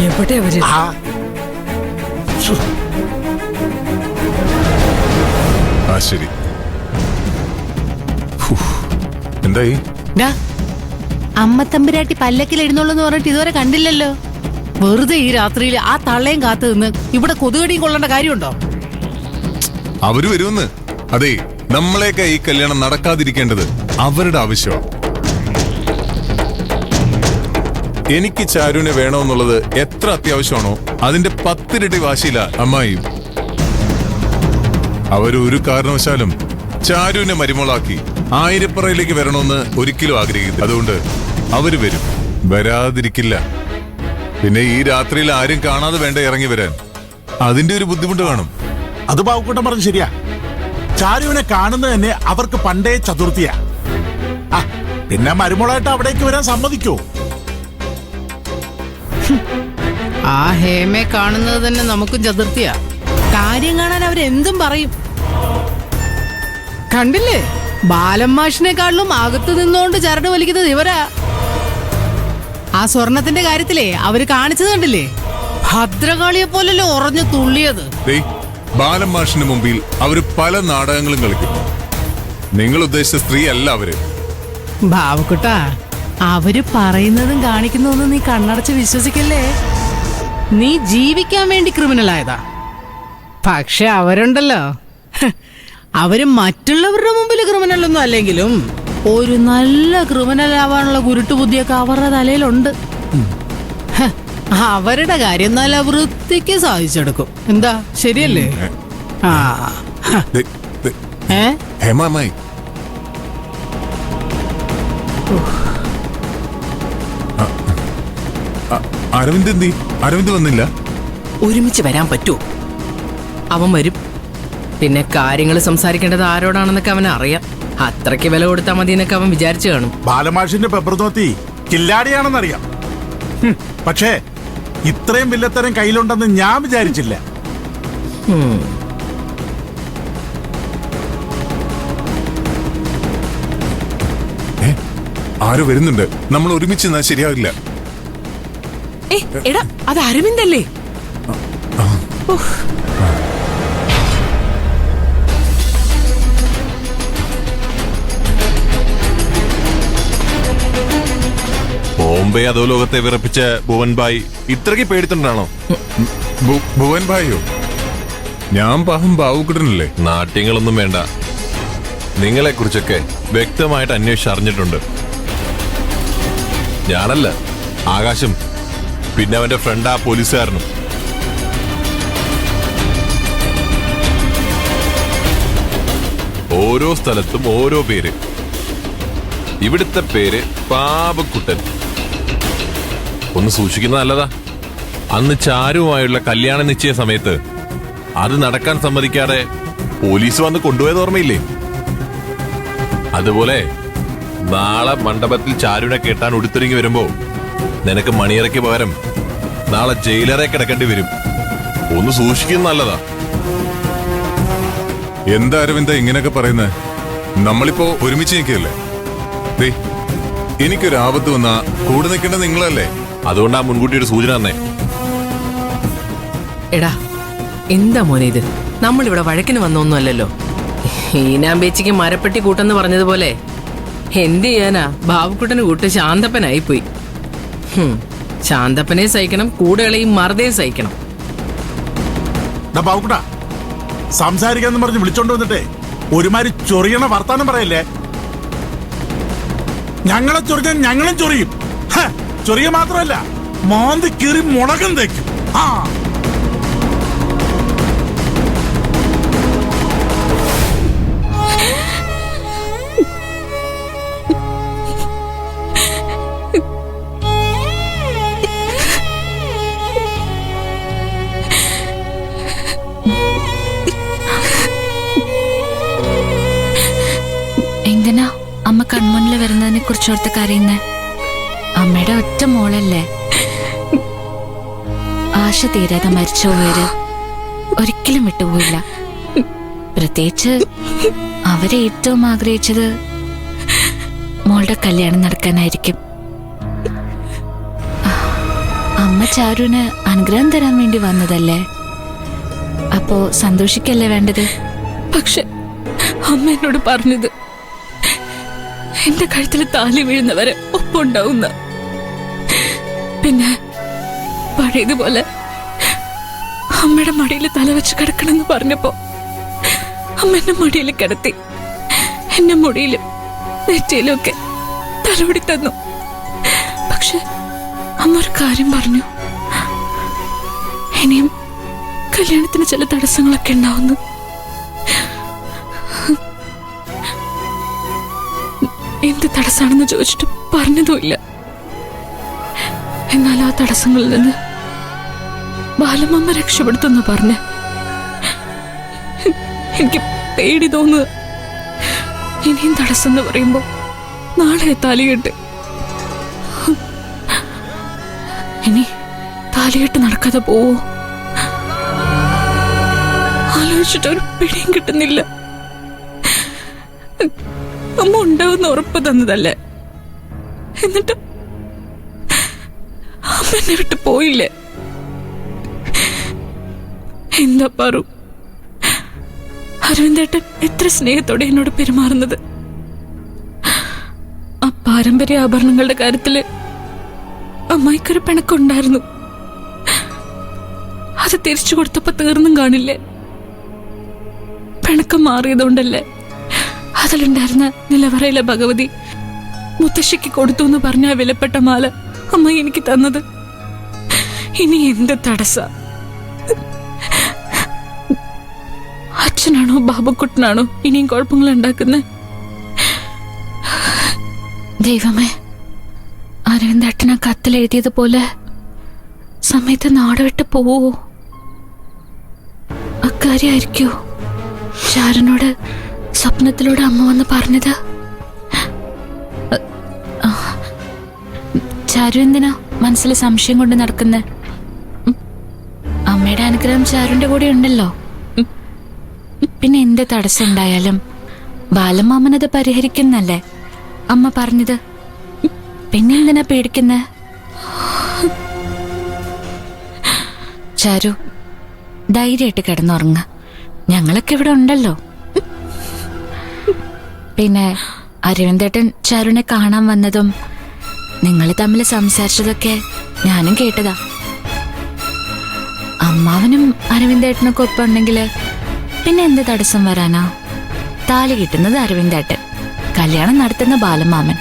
എവിടെ അവര്? ശരി. എന്തായി? അമ്മ തമ്പുരാട്ടി പല്ലക്കിൽ എഴുന്നള്ളൂന്ന് പറഞ്ഞിട്ട് ഇതുവരെ കണ്ടില്ലല്ലോ. വെറുതെ ഈ രാത്രിയിൽ ആ തള്ളയും കാത്തു നിന്ന് ഇവിടെ കൊതുകടിയും കൊള്ളേണ്ട കാര്യമുണ്ടോ? അവര് വരുമെന്ന്. അതെ, നമ്മളെയൊക്കെ ഈ കല്യാണം നടക്കാതിരിക്കേണ്ടത് അവരുടെ ആവശ്യമാണ്. എനിക്ക് ചാരുവിനെ വേണമെന്നുള്ളത് എത്ര അത്യാവശ്യമാണോ അതിന്റെ 10 ഇരട്ടി വാശിയില്ല അമ്മായിയും. അവരൊരു കാരണവശാലും ചാരുവിനെ മരുമോളാക്കി ആയിരപ്പറയിലേക്ക് വരണമെന്ന് ഒരിക്കലും ആഗ്രഹിക്കുന്നു. അതുകൊണ്ട് അവര് വരും, വരാതിരിക്കില്ല. പിന്നെ ഈ രാത്രിയിൽ ആരും കാണാതെ വേണ്ട ഇറങ്ങി വരാൻ. അതിന്റെ ഒരു ബുദ്ധിമുട്ട് കാണും. അത് ബാബുക്കുട്ടൻ പറഞ്ഞു ശരിയാ. ചാരുവിനെ കാണുന്നത് തന്നെ അവർക്ക് പണ്ടേ ചതുർത്ഥിയാ. പിന്നെ മരുമോളായിട്ട് അവിടേക്ക് വരാൻ സമ്മതിക്കോ? ആ ഹേമയെ കാണുന്നത് തന്നെ നമുക്കും ചതുർത്ഥിയാ. കാര്യം കാണാൻ അവരെന്തും പറയും. കണ്ടില്ലേ, ബാലമ്മാഷിനെക്കാളിലും അകത്ത് നിന്നുകൊണ്ട് ചരട് വലിക്കുന്നത് ഇവരാ. ആ സ്വർണത്തിന്റെ കാര്യത്തിലേ അവര് കാണിച്ചത് കണ്ടില്ലേ? ഭദ്രകാളിയെ പോലല്ലേ ഉറഞ്ഞു തുള്ളിയത്. ബാലമ്മാഷിന് മുമ്പിൽ അവര് പല നാടകങ്ങളും കളിക്കും. നിങ്ങൾ ഉദ്ദേശിച്ച സ്ത്രീ അല്ല അവര്. ബാവക്കുട്ടാ, അവര് പറയുന്നതും കാണിക്കുന്നതൊന്നും നീ കണ്ണടച്ച് വിശ്വസിക്കല്ലേ. നീ ജീവിക്കാൻ വേണ്ടി ക്രിമിനൽ ആയതാ. പക്ഷെ അവരുണ്ടല്ലോ, അവര് മറ്റുള്ളവരുടെ മുമ്പിൽ ക്രിമിനലൊന്നും അല്ലെങ്കിലും ഒരു നല്ല ക്രിമിനൽ ആവാനുള്ള കുരുട്ടുബുദ്ധിയൊക്കെ അവരുടെ തലയിലുണ്ട്. അവരുടെ കാര്യം നല്ല വൃത്തിക്ക് സാധിച്ചെടുക്കും. എന്താ, ശരിയല്ലേ? അരവിന്ദ് വന്നില്ല. ഒരുമിച്ച് വരാൻ പറ്റുമോ? അവൻ വരും. പിന്നെ കാര്യങ്ങൾ സംസാരിക്കേണ്ടത് ആരോടാണെന്നൊക്കെ അവന് അറിയാം. അത്രയ്ക്ക് വില കൊടുത്താൽ മതി എന്നൊക്കെ അവൻ വിചാരിച്ചു കാണും. ബാലമാഷിന്റെ പെപ്പർതോത്തി കില്ലാടിയാണെന്നറിയാം. പക്ഷേ ഇത്രയും വില്ലത്തരം കയ്യിലുണ്ടെന്ന് ഞാൻ വിചാരിച്ചില്ല. ആരോ വരുന്നുണ്ട്. നമ്മൾ ഒരുമിച്ച് നിന്നാൽ ശരിയാവില്ല. എടാ, അത് അരവിന്ദല്ലേ? ബോംബെ അധോലോകത്തെ വിറപ്പിച്ച ഭുവൻഭായ് ഇത്രയ്ക്ക് പേടിത്തുണ്ടാണോ? ഭുവൻഭായോ? ഞാൻ പാവം ബാവുക്കുട്ടനല്ലേ. നാട്യങ്ങളൊന്നും വേണ്ട. നിങ്ങളെ കുറിച്ചൊക്കെ വ്യക്തമായിട്ട് അന്വേഷിച്ചറിഞ്ഞിട്ടുണ്ട്. ഞാനല്ല, ആകാശം, പിന്നെ അവന്റെ ഫ്രണ്ട് ആ പോലീസുകാരനും. ഓരോ സ്ഥലത്തും ഓരോ പേര്. ഇവിടുത്തെ പേര് പാവക്കുട്ടൻ. ഒന്ന് സൂക്ഷിക്കുന്നത് നല്ലതാ. അന്ന് ചാരുവുമായുള്ള കല്യാണ നിശ്ചയ സമയത്ത് അത് നടക്കാൻ സമ്മതിക്കാതെ പോലീസ് വന്ന് കൊണ്ടുപോയത് ഓർമ്മയില്ലേ? അതുപോലെ നാളെ മണ്ഡപത്തിൽ ചാരുവിനെ കേട്ടാൻ ഉടുത്തൊരുങ്ങി വരുമ്പോ നിനക്ക് മണിയറയ്ക്ക് പകരം നാളെ ജയിലറെ കിടക്കേണ്ടി വരും. ഒന്ന് സൂക്ഷിക്കുന്നത് നല്ലതാ. എന്താ അരവിന്ദ ഇങ്ങനെയൊക്കെ പറയുന്നത്? നമ്മളിപ്പോ ഒരുമിച്ച് നിൽക്കുകയല്ലേ. എനിക്കൊരു ആപത്ത് വന്നാ കൂടെ നിൽക്കേണ്ട നിങ്ങളല്ലേ. അതുകൊണ്ടാ മുൻകൂട്ടി ഒരു സൂചന തന്നേ. എടാ, എന്താ മോനെ ഇത്? നമ്മളിവിടെ വഴക്കിന് വന്നൊന്നുമല്ലല്ലോ. ഈനാമ്പേച്ചിക്ക് മരപ്പെട്ടി കൂട്ടെന്ന് പറഞ്ഞതുപോലെ എന്ത് ചെയ്യാനാ, ബാബുക്കുട്ടന് കൂട്ട് ശാന്തപ്പനായിപ്പോയി. ശാന്തപ്പനെ സഹിക്കണം, കൂടെകളെയും മറുതയും സഹിക്കണം. ബാബുക്കുട്ട, സംസാരിക്കാന്ന് പറഞ്ഞ് വിളിച്ചോണ്ട് വന്നിട്ടേ ഒരുമാതിരി ചൊറിയണ വർത്താനം പറയല്ലേ. ഞങ്ങളെ ചൊറിയാൻ ഞങ്ങളും ചൊറിയും. ചൊറിയ മാത്രമല്ല, മാന്തി കീറി മുളകം തേക്കും. എന്തിനാ അമ്മ കൺമുന്നിൽ വരുന്നതിനെ കുറിച്ചോർത്ത് കരയുന്നേ? അമ്മയുടെ ഒറ്റ മോളല്ലേ. ആശ തീരാതെ മരിച്ചുപോയവര് ഒരിക്കലും വിട്ടുപോയില്ല. പ്രത്യേകിച്ച് അവരെ ഏറ്റവും ആഗ്രഹിച്ചത് മോളുടെ കല്യാണം നടക്കാനായിരിക്കും. അമ്മ ചാരുവിന് അനുഗ്രഹം തരാൻ വേണ്ടി വന്നതല്ലേ? അപ്പോ സന്തോഷിക്കല്ലേ വേണ്ടത്? പക്ഷെ അമ്മ എന്നോട് പറഞ്ഞത് എന്റെ കഴുത്തിൽ താലി വീഴുന്നവരെ ഒപ്പുണ്ടാവുന്ന. പിന്നെ പഴയതുപോലെ അമ്മയുടെ മടിയിൽ തലവെച്ച് കിടക്കണമെന്ന് പറഞ്ഞപ്പോ അമ്മ എന്നെ മടിയിൽ കിടത്തി എന്നെ മുടിയിലും നെറ്റിയിലും ഒക്കെ തലോടി തന്നു. പക്ഷെ അമ്മ ഒരു കാര്യം പറഞ്ഞു, ഇനിയും കല്യാണത്തിന് ചില തടസ്സങ്ങളൊക്കെ ഉണ്ടാവുന്നു. എന്ത് തടസ്സാണെന്ന് ചോദിച്ചിട്ട് പറഞ്ഞതുമില്ല. എന്നാൽ ആ തടസ്സങ്ങളിൽ നിന്ന് ബാലമ്മ രക്ഷപ്പെടുത്തുന്ന പറഞ്ഞ് എനിക്ക് പേടി തോന്നുക. ഇനിയും തടസ്സം എന്ന് പറയുമ്പോ നാളെ താലികെട്ട്. ഇനി താലികെട്ട് നടക്കാതെ പോവോ? ആലോചിച്ചിട്ട് ഒരു പിടിയും കിട്ടുന്നില്ല. അമ്മ ഉണ്ടാവുന്ന ഉറപ്പ് തന്നതല്ലേ, എന്നിട്ട് അമ്മ എന്നെ വിട്ട് പോയില്ലേ? എന്താ പറു, അരവിന്ദേട്ടൻ എത്ര സ്നേഹത്തോടെ എന്നോട് പെരുമാറുന്നത്. ആ പാരമ്പര്യ ആഭരണങ്ങളുടെ കാര്യത്തില് അമ്മായിക്കൊരു പിണക്കുണ്ടായിരുന്നു. അത് തിരിച്ചു കൊടുത്തപ്പോ തീർന്നും കാണില്ലേ? പിണക്കം മാറിയതുകൊണ്ടല്ലേ അതിലുണ്ടായിരുന്ന നിലവറയിലെ ഭഗവതി മുത്തശ്ശിക്ക് കൊടുത്തു എന്ന് പറഞ്ഞ ആ വിലപ്പെട്ട മാല അമ്മ എനിക്ക് തന്നത്. ഇനി എന്ത് തടസ്സ? അച്ഛനാണോ ബാബുക്കുട്ടനാണോ ഇനിയും കുഴപ്പങ്ങൾ ഉണ്ടാക്കുന്നത്? ദൈവമേ, അരവിന്ദേട്ടൻ ആ കത്തിലെഴുതിയതുപോലെ സമയത്ത് നാട് വിട്ട് പോവോ? അക്കാര്യമായിരിക്കോ ചാരനോട് സ്വപ്നത്തിലൂടെ അമ്മ വന്ന് പറഞ്ഞത്? ചാരു എന്തിനാ മനസ്സിൽ സംശയം കൊണ്ട് നടക്കുന്നത്? അമ്മയുടെ അനുഗ്രഹം ചാരുന്റെ കൂടെ ഉണ്ടല്ലോ. പിന്നെ എന്ത് തടസ്സം ഉണ്ടായാലും ബാലമാമനത് പരിഹരിക്കുന്നല്ലേ അമ്മ പറഞ്ഞത്. പിന്നെ എന്തിനാ പേടിക്കുന്നേ? ചാരു, ധൈര്യമായിട്ട് കിടന്നുറങ്ങ. ഞങ്ങളൊക്കെ ഇവിടെ ഉണ്ടല്ലോ. പിന്നെ അരവിന്ദേട്ടൻ ചാരുവിനെ കാണാൻ വന്നതും നിങ്ങൾ തമ്മിൽ സംസാരിച്ചതൊക്കെ ഞാനും കേട്ടതാ. അമ്മാവനും അരവിന്ദേട്ടനൊക്കെ ഒപ്പം ഉണ്ടെങ്കില് പിന്നെ എന്ത് തടസ്സം വരാനാ? താലി കിട്ടുന്നത് അരവിന്ദേട്ടൻ, കല്യാണം നടത്തുന്ന ബാലമാമൻ.